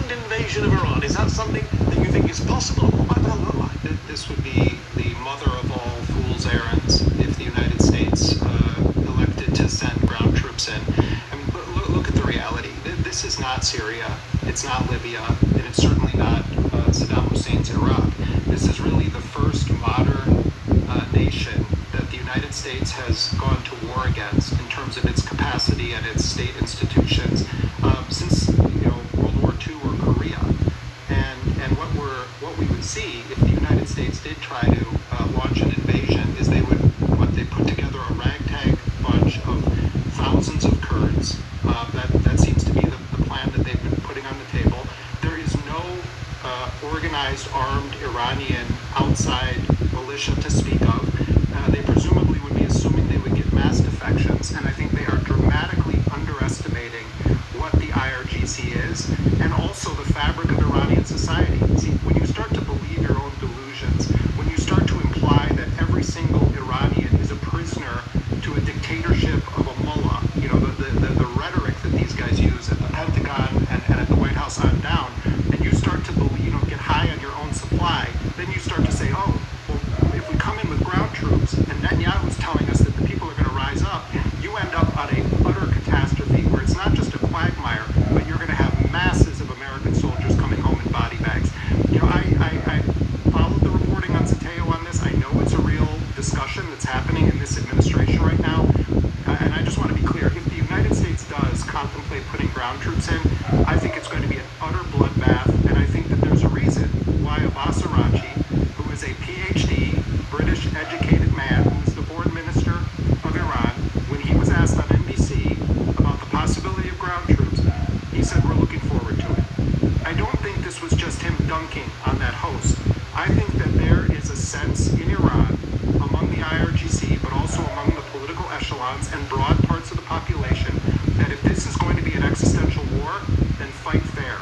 land invasion of Iran? Is that something that you think is possible? What might that look like? This would be the mother of all fool's errands if the United States elected to send ground troops in. I mean, look at the reality. This is not Syria, it's not Libya, and it's certainly not Saddam Hussein's Iraq. This is really the first modern nation that the United States has gone to war against in terms of its capacity and its state institutions since World War II or Korea. And what we would see if the United States did try to launch an invasion is they put together a ragtag bunch of thousands of Kurds. That seems to be the plan that they've been putting on the table. There is no organized armed Iranian outside militia to speak of. They presumably would be assuming they would get mass defections, and I think they are dramatically underestimating what the IRGC is, and also the fabric of Iranian society. See, when you start to believe your own delusions, when you start to imply that every single Iranian is a prisoner to a dictatorship of a mullah, the rhetoric that these guys use at the Pentagon and at the White House on down, and you start to believe, get high on your own supply, then you start to say, oh, well, if we come in with ground troops and Netanyahu's telling us that the people are going to rise up, you end up on a utter catastrophe where it's not just a quagmire, but you're going to have masses of American soldiers coming home in body bags. I followed the reporting on Zateo on this. I know it's a real discussion that's happening in this administration right now. And I just want to be clear, if the United States does contemplate putting ground troops in, I think it's going to be an utter bloodbath. And I think that there's a reason why Abbas Araghchi, who is a PhD, British educated man, who is the foreign minister of Iran, when he was asked on NBC about the possibility of ground troops, he said, we're looking forward to it. I don't think this was just him dunking on that host. I think that there is a sense in Iran, among the IRGC, but also among the political echelons and broad parts of the population, that if this is going to be an existential war, then fight fair.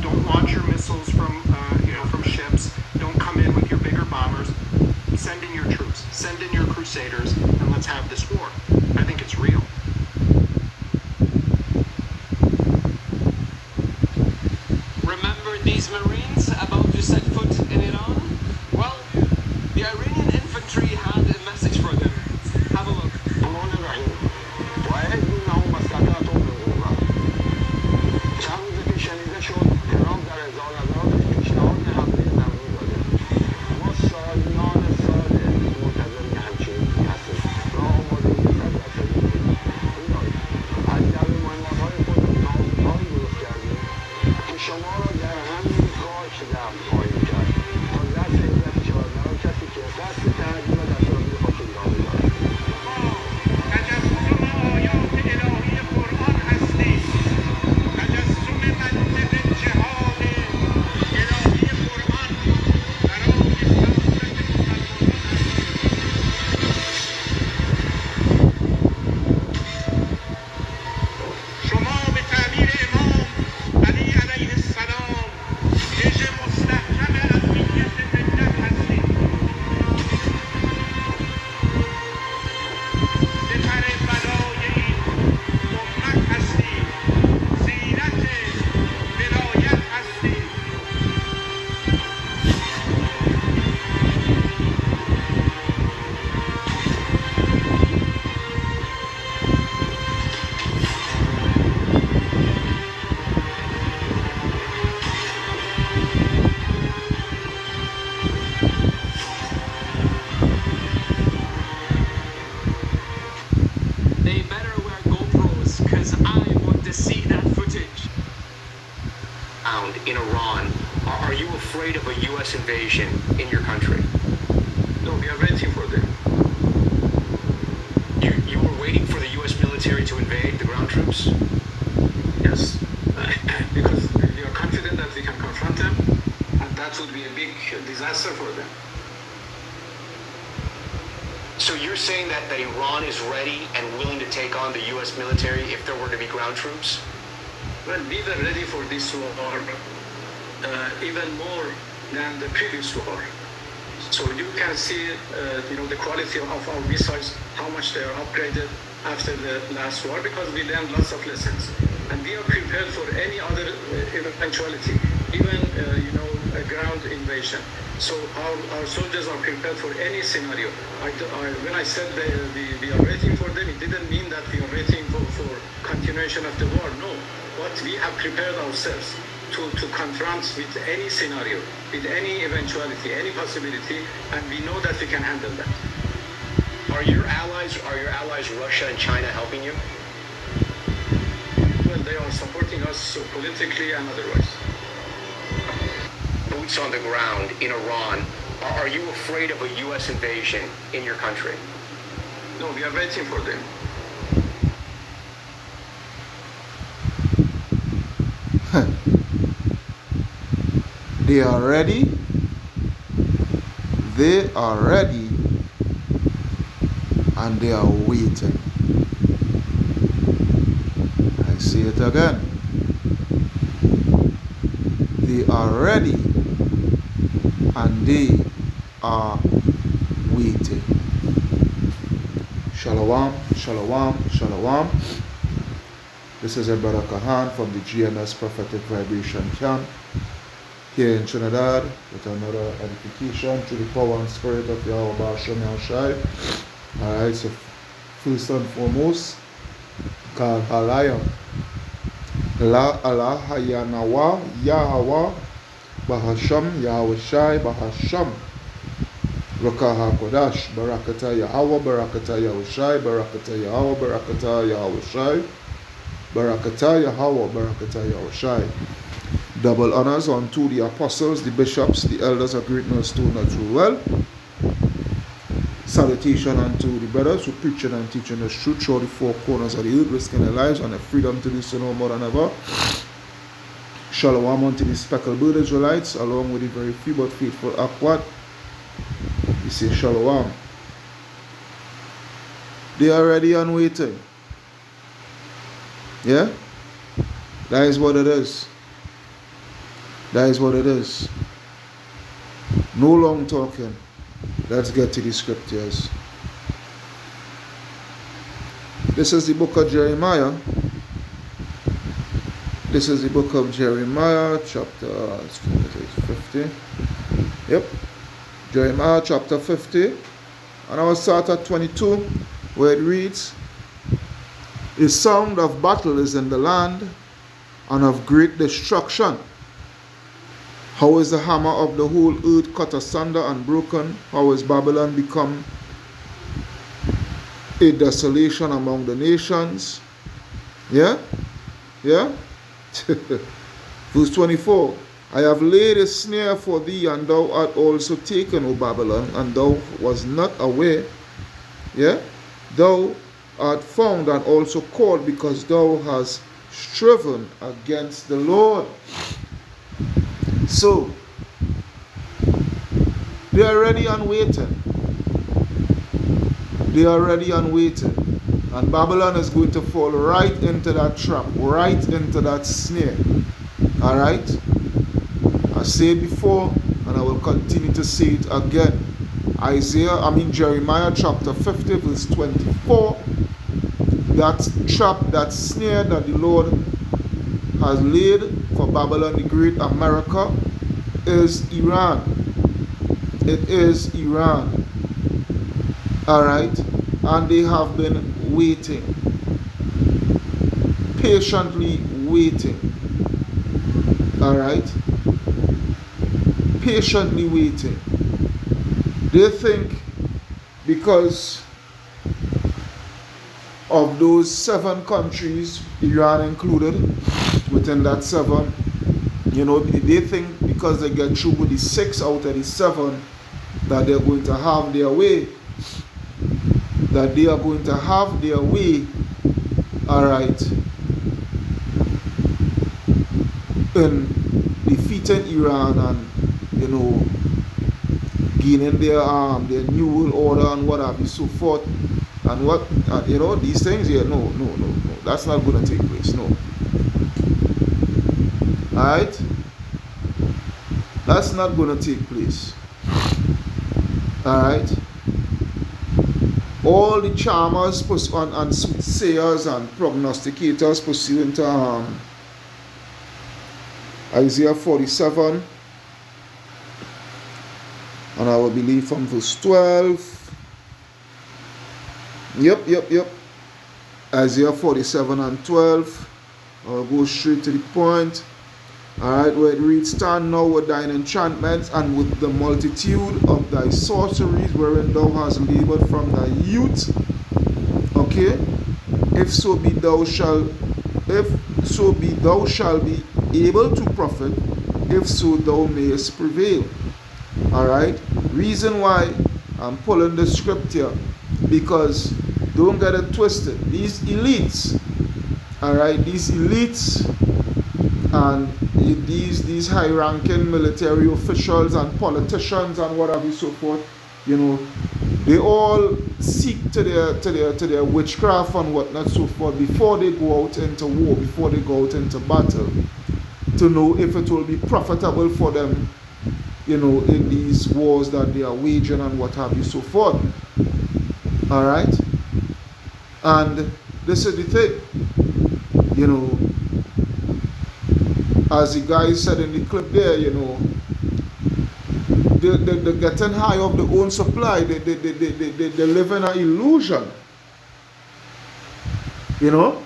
Don't launch your missiles from ships. Don't come in with your bigger bombers. Send in your troops. Send in your crusaders, and let's have this war. I think it's real. Remember these Marines about to set foot in Iran? Well, the Iranian infantry had a message for them. Have a look. In Iran, are you afraid of a U.S. invasion in your country? No, we are waiting for them. You were waiting for the U.S. military to invade the ground troops? Yes, because we are confident that we can confront them, and that would be a big disaster for them. So you're saying that Iran is ready and willing to take on the U.S. military if there were to be ground troops? Well, we were ready for this war even more than the previous war. So you can see, the quality of our missiles, how much they are upgraded after the last war, because we learned lots of lessons. And we are prepared for any other even eventuality, even a ground invasion. So our soldiers are prepared for any scenario. When I said we are waiting for them, it didn't mean that we are waiting for continuation of the war. No, but we have prepared ourselves to confront with any scenario, with any eventuality, any possibility, and we know that we can handle that. Are your allies Russia and China helping you? Well, they are supporting us politically and otherwise. Boots on the ground in Iran. Are you afraid of a U.S. invasion in your country? No, we are waiting for them. They are ready. They are ready. And they are waiting. I say it again. They are ready and they are waiting. Shalom, shalom, shalom. This is a brother Kahan from the GMS Prophetic Vibration Camp here in Trinidad with another edification through the power and spirit of Yahweh Basham Yahushai. Alright, so first and foremost, God Halayam. La Allah Hayanawa Yahweh Bahasham Yahushai Bahasham Rakaha Kodash Barakata Yahweh Barakata Yahushai Barakata Yahweh Barakata Yahushai Barakata Yahweh Barakata Yahushai. Double honors unto the apostles, the bishops, the elders of great millstone that rule well. Salutation unto the brothers who preaching and teaching the truth through the four corners of the earth, risking their lives and the freedom to do so no more than ever. Shalom unto the speckled bird Israelites, along with the very few but faithful Akwad. We say Shalom. They are ready and waiting. Yeah? That is what it is. That is what it is. No long talking. Let's get to the scriptures. This is the book of Jeremiah. This is the book of Jeremiah, chapter 50. Yep. Jeremiah chapter 50. And I will start at 22, where it reads, "A sound of battle is in the land, and of great destruction. How is the hammer of the whole earth cut asunder and broken? How is Babylon become a desolation among the nations?" Yeah? Yeah? Verse 24. "I have laid a snare for thee, and thou art also taken, O Babylon, and thou was not aware. Yeah? Thou art found and also called, because thou hast striven against the Lord." So, they are ready and waiting. They are ready and waiting. And Babylon is going to fall right into that trap, right into that snare. Alright? I said before, and I will continue to say it again. Jeremiah chapter 50, verse 24. That trap, that snare that the Lord has laid for Babylon the Great, America, is Iran. It is Iran. Alright? And they have been waiting. Patiently waiting. Alright? Patiently waiting. They think because of those 7 countries, Iran included, within that 7, they think because they get through with the 6 out of the 7 that they're going to have their way. That they are going to have their way, alright, in defeating Iran and, gaining their new world order and what have you, so forth. And these things here, no. That's not going to take place, no. Alright? That's not going to take place. Alright? All the charmers and soothsayers and prognosticators pursuant to Isaiah 47, and I will believe from verse 12. Yep. Isaiah 47 and 12. I'll go straight to the point. Alright, where it reads, stand now with thine enchantments and with the multitude of thy sorceries wherein thou hast labored from thy youth. Okay? If so be thou shalt be able to profit, if so thou mayest prevail. Alright? Reason why I'm pulling the scripture, because don't get it twisted. These elites, alright, these elites and these high-ranking military officials and politicians and whatever so forth, you know, they all seek to their witchcraft and whatnot so forth before they go out into war, before they go out into battle, to know if it will be profitable for them, you know, in these wars that they are waging and what have you so forth. Alright? And this is the thing, you know, as the guy said in the clip there, you know, they're getting high off their own supply. They live in an illusion. You know?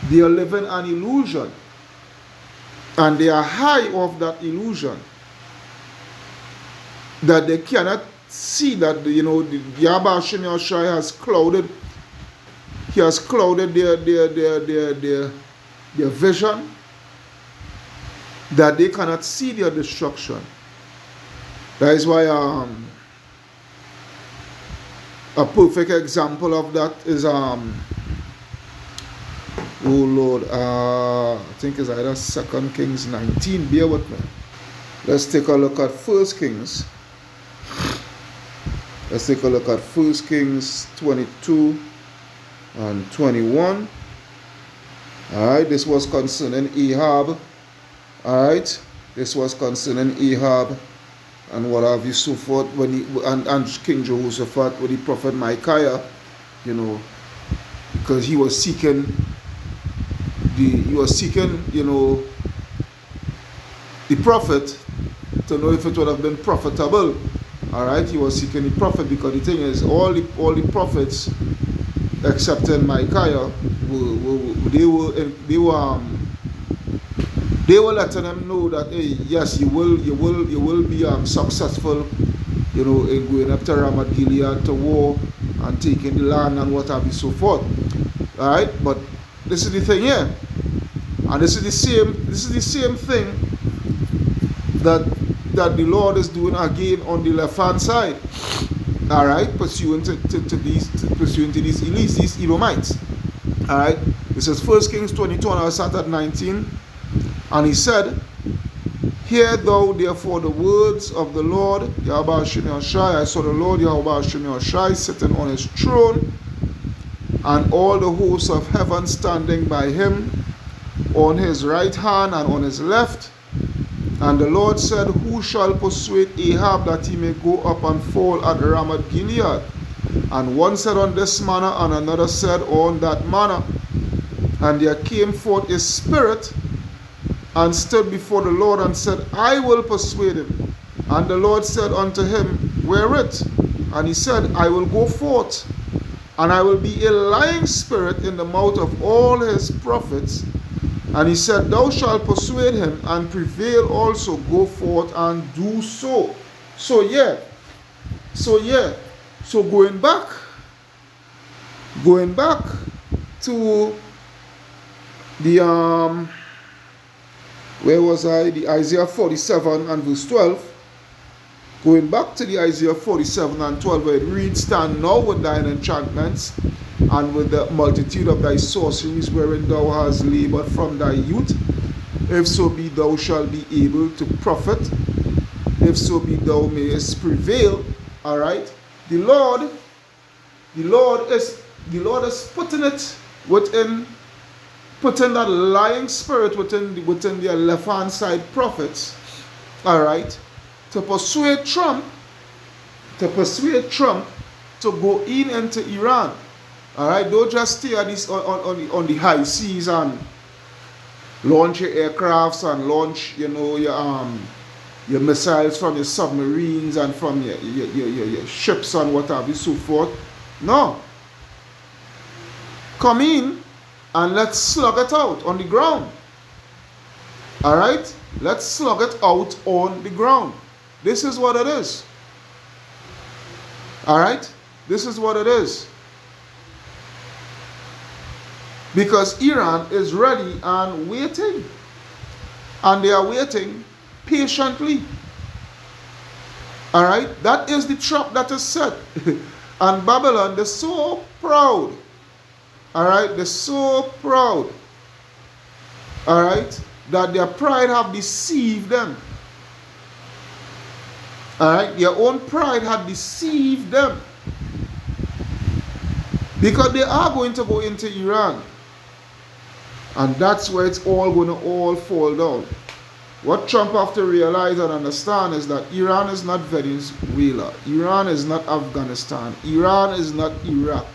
They are living an illusion. And they are high off that illusion. That they cannot see that, you know, the Yahweh Shem Yahshai has clouded. He has clouded their vision, that they cannot see their destruction. That is why a perfect example of that is oh Lord, I think it's either 2 Kings 19. Bear with me. Let's take a look at 1 Kings. Let's take a look at 1 Kings 22 and 21. Alright, this was concerning Ahab. Alright, this was concerning Ahab and what have you so forth, when he and King Jehoshaphat with the prophet Micaiah, you know, because he was seeking, you know, the prophet to know if it would have been profitable. Alright, he was seeking the prophet, because the thing is, all the prophets excepting Micaiah, they were letting them know that, hey, yes, you will be successful, you know, in going up to Ramat Gilead to war and taking the land and what have you so forth. Alright, but this is the thing here, and this is the same thing that the Lord is doing again on the left hand side. Alright, pursuant to these elites, these Edomites. Alright, this is 1 Kings 22, and I'll start at 19. And he said, hear thou therefore the words of the Lord Yahweh Shem Yahshai. I saw the Lord Yahweh Shem Yahshai sitting on his throne, and all the hosts of heaven standing by him, on his right hand and on his left. And the Lord said, who shall persuade Ahab that he may go up and fall at Ramat Gilead? And one said on this manner, and another said on that manner. And there came forth a spirit, and stood before the Lord, and said, I will persuade him. And the Lord said unto him, whereat? And he said, I will go forth, and I will be a lying spirit in the mouth of all his prophets. And he said, thou shalt persuade him, and prevail also. Go forth and do so. So going back to the where was I? The Isaiah 47 and verse 12. Going back to the Isaiah 47 and 12, where it reads, stand now with thine enchantments and with the multitude of thy sorceries wherein thou hast labored from thy youth. If so be thou shalt be able to profit, if so be thou mayest prevail. Alright? The Lord is putting it within, putting that lying spirit within their left hand side prophets, alright, to persuade Trump to go into Iran. Alright, don't just stay at this on the high seas and launch your aircrafts and launch, your missiles from your submarines and from your ships and what have you, so forth. No. Come in and let's slug it out on the ground. Alright? Let's slug it out on the ground. This is what it is. Alright? This is what it is. Because Iran is ready and waiting. And they are waiting patiently. Alright? That is the trap that is set. And Babylon, they're so proud. Alright? They're so proud. Alright? That their pride have deceived them. Alright? Their own pride had deceived them. Because they are going to go into Iran. And that's where it's all going to all fall down. What Trump have to realize and understand is that Iran is not Venezuela. Iran is not Afghanistan. Iran is not Iraq.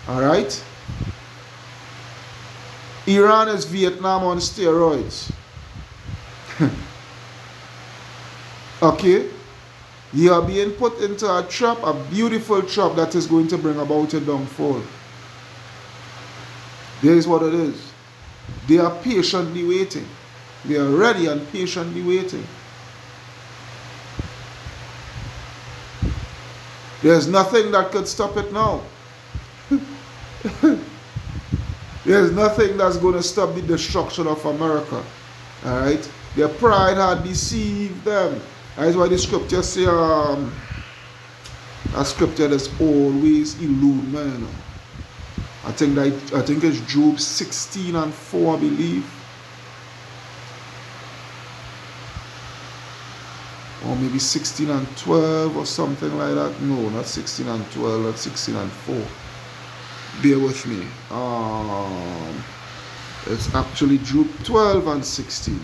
Alright? Iran is Vietnam on steroids. Okay? You are being put into a trap, a beautiful trap that is going to bring about a downfall. There is what it is. They are patiently waiting. They are ready and patiently waiting. There's nothing that could stop it now. There's nothing that's going to stop the destruction of America. Alright? Their pride had deceived them. That's why the scripture say, a scripture that's always elude man. I think it's Job 16 and 4, I believe. Or maybe 16 and 12 or something like that. No, not 16 and 12, not 16 and 4. Bear with me. It's actually Job 12 and 16.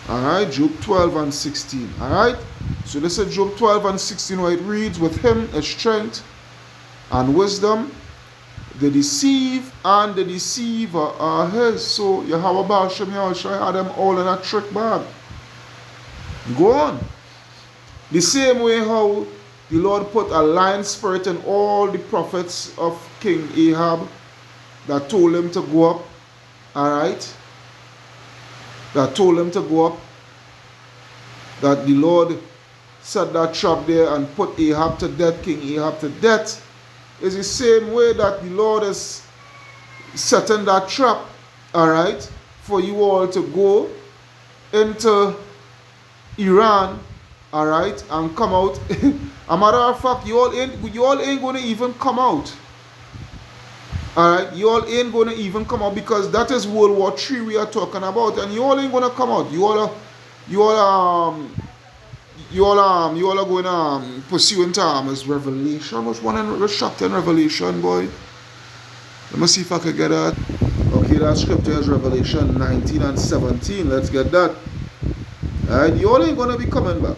Alright, Job 12 and 16. Alright, so this is Job 12 and 16 where it reads, with him is strength and wisdom. The deceive and the deceiver are his. So Yahweh Bashem Yahushua had them all in a trick bag. Go on. The same way how the Lord put a lion spirit in all the prophets of King Ahab that told him to go up. Alright. That told him to go up. That the Lord set that trap there and put Ahab to death, King Ahab to death. Is the same way that the Lord is setting that trap, alright, for you all to go into Iran, alright, and come out. A matter of fact, you all ain't going to even come out. Alright, you all ain't going to even come out because that is World War III we are talking about, and you all ain't going to come out. You all are going to pursue into is Revelation. Which chapter in Revelation, boy? Let me see if I can get that. Okay, that scripture is Revelation 19 and 17. Let's get that. Alright, you all ain't going to be coming back.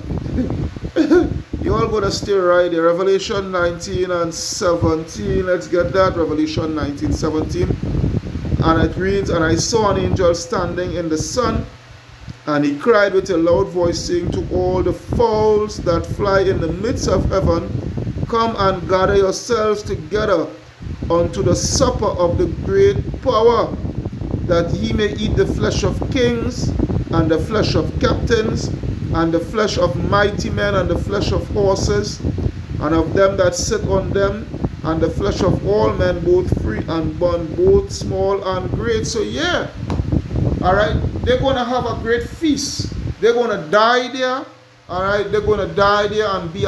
You all going to stay right there. Revelation 19 and 17. Let's get that. Revelation 19, 17. And it reads, and I saw an angel standing in the sun, and he cried with a loud voice, saying to all the fowls that fly in the midst of heaven, come and gather yourselves together unto the supper of the great power, that ye may eat the flesh of kings, and the flesh of captains, and the flesh of mighty men, and the flesh of horses, and of them that sit on them, and the flesh of all men, both free and bond, both small and great. So yeah, alright, they're going to have a great feast. They're going to die there. Alright, they're going to die there and be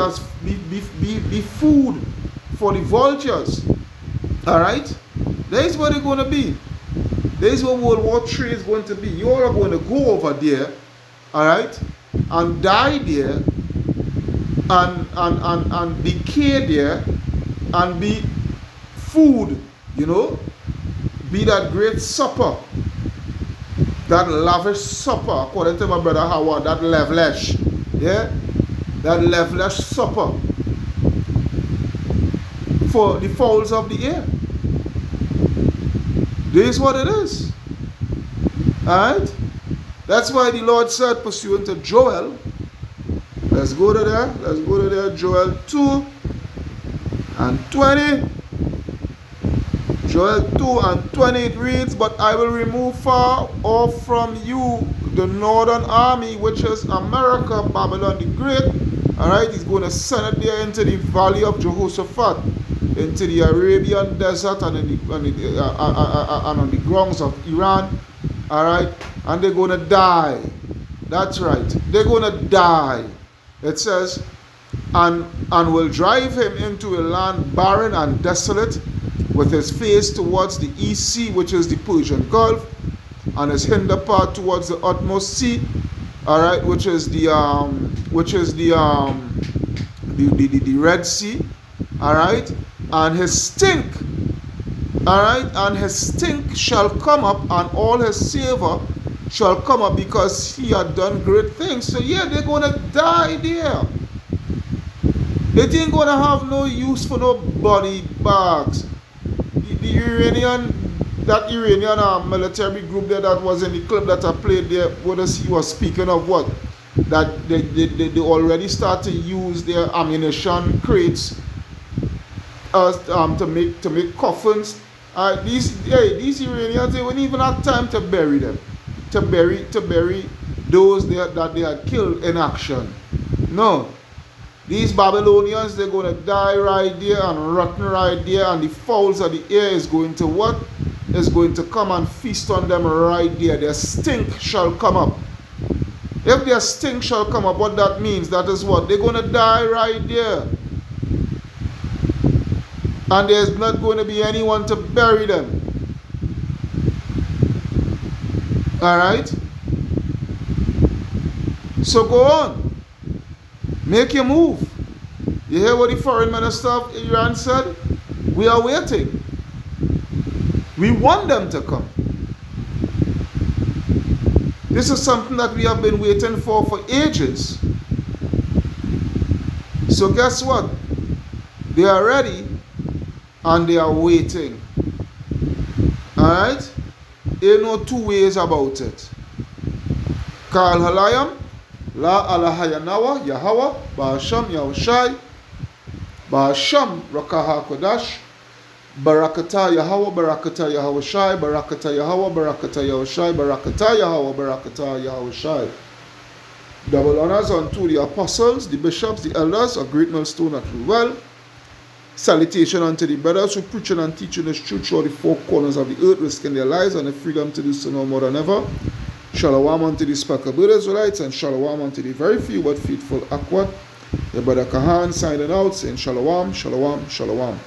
food for the vultures. Alright, that is what they're going to be. That is what World War III is going to be. You all are going to go over there, alright, and die there, and decay there, and be food, you know, be that great supper. That lavish supper, according to my brother Howard, that lavish, yeah, that lavish supper for the fowls of the air. This is what it is. Alright? That's why the Lord said, pursuant to Joel, let's go to there. Let's go to there. Joel 2 and 20. Joel 2 and 20 it reads, but I will remove far off from you the northern army, which is America, Babylon the Great. Alright, he's going to send it there into the valley of Jehoshaphat, into the Arabian desert and, and on the grounds of Iran. Alright, and they're going to die. That's right, they're going to die. It says, and will drive him into a land barren and desolate, with his face towards the east sea, which is the Persian Gulf, and his hinder part towards the utmost sea, all right, which is the Red Sea, all right, and his stink, all right, and his stink shall come up, and all his savor shall come up, because he had done great things. So yeah, they're gonna die there. It ain't gonna have no use for no body bags. The Iranian military group there that was in the clip that I played there, he was speaking of what? That they already start to use their ammunition crates to make coffins. These Iranians, they wouldn't even have time to bury them, to bury those that they had killed in action. No. These Babylonians, they're going to die right there and rotten right there, and the fowls of the air is going to what? Is going to come and feast on them right there. Their stink shall come up. If their stink shall come up, what that means, that is what? They're going to die right there. And there's not going to be anyone to bury them. Alright? So go on. Make your move. You hear what the foreign minister of Iran said? We are waiting. We want them to come. This is something that we have been waiting for ages. So guess what? They are ready and they are waiting. Alright? Ain't no two ways about it. Kal Halayam, La Alahayanawa, Yahweh, Ba'asham Yahushai, Ba'asham Rakaha Kodash, Barakata Yahweh, Barakata Yahushai, Barakata Yahweh, Barakata Yahushai, Barakata Yahweh, Barakata Yahushai. Double honors unto the apostles, the bishops, the elders, a great millstone at well. Salutation unto the brothers who preaching and teaching this truth throughout the four corners of the earth, risking their lives and the freedom to do so no more than ever. Shalom unto the Speckled Israelites, and shalom unto the very few but faithful Akwat. Your brother Kahan signing out saying shalom, shalom, shalom.